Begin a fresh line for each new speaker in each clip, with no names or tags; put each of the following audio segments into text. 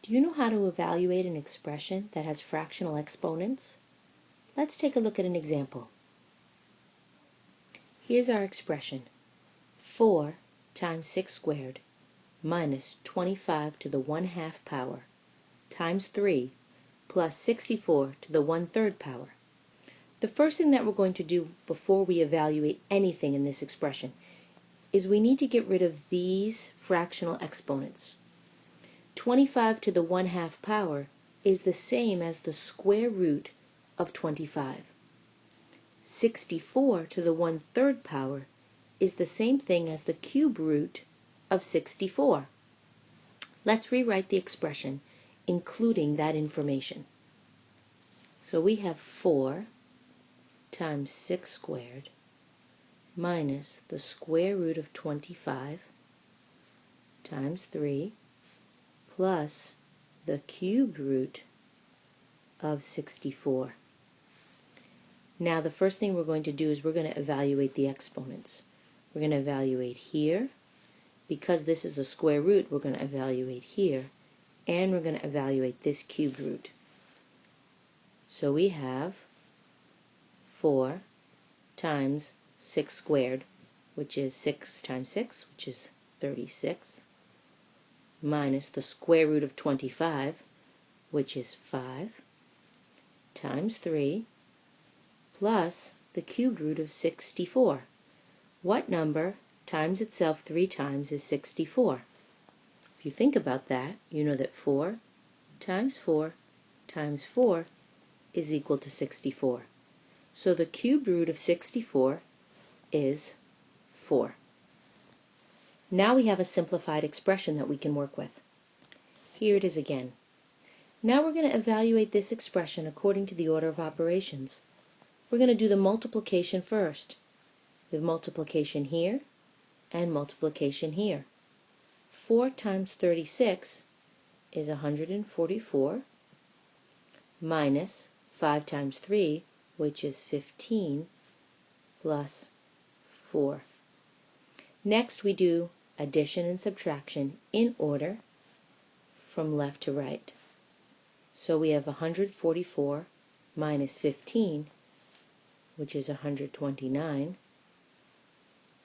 Do you know how to evaluate an expression that has fractional exponents? Let's take a look at an example. Here's our expression. 4 times 6 squared minus 25 to the 1/2 power times 3 plus 64 to the 1/3 power. The first thing that we're going to do before we evaluate anything in this expression is we need to get rid of these fractional exponents. 25 to the 1/2 power is the same as the square root of 25. 64 to the 1/3 power is the same thing as the cube root of 64. Let's rewrite the expression including that information. So we have 4 times 6 squared minus the square root of 25 times 3 plus the cube root of 64. Now the first thing we're going to do is we're going to evaluate the exponents. We're going to evaluate here. Because this is a square root, we're going to evaluate here. And we're going to evaluate this cube root. So we have 4 times 6 squared, which is 6 times 6, which is 36, minus the square root of 25, which is 5, times 3, plus the cubed root of 64. What number times itself 3 times is 64? If you think about that, you know that 4 times 4 times 4 is equal to 64. So the cubed root of 64 is 4. Now we have a simplified expression that we can work with. Here it is again. Now we're going to evaluate this expression according to the order of operations. We're going to do the multiplication first. We have multiplication here and multiplication here. 4 times 36 is 144 minus 5 times 3, which is 15, plus 4. Next we do addition and subtraction in order from left to right. So we have 144 minus 15, which is 129,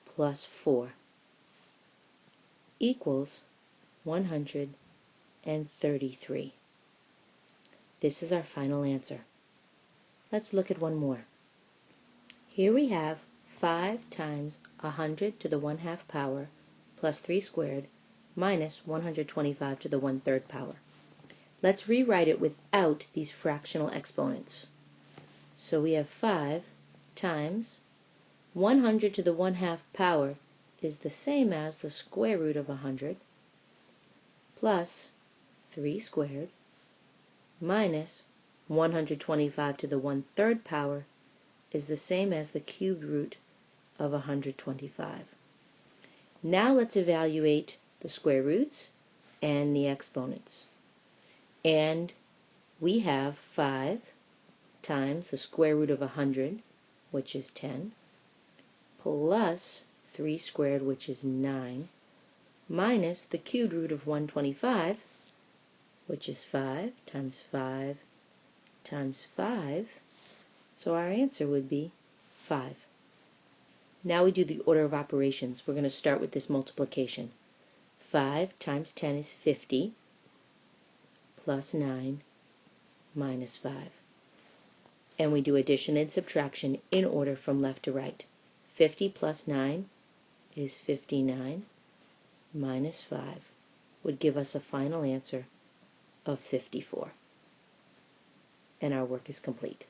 plus 4, equals 133. This is our final answer. Let's look at one more. Here we have 5 times 100 to the 1/2 power plus 3 squared minus 125 to the 1/3 power. Let's rewrite it without these fractional exponents. So we have 5 times 100 to the 1/2 power is the same as the square root of 100 plus 3 squared minus 125 to the 1/3 power is the same as the cubed root of 125. Now let's evaluate the square roots and the exponents. And we have 5 times the square root of 100, which is 10, plus 3 squared, which is 9, minus the cubed root of 125, which is 5 times 5 times 5. So our answer would be 5. Now we do the order of operations. We're going to start with this multiplication. 5 times 10 is 50, plus 9, minus 5. And we do addition and subtraction in order from left to right. 50 plus 9 is 59, minus 5 would give us a final answer of 54. And our work is complete.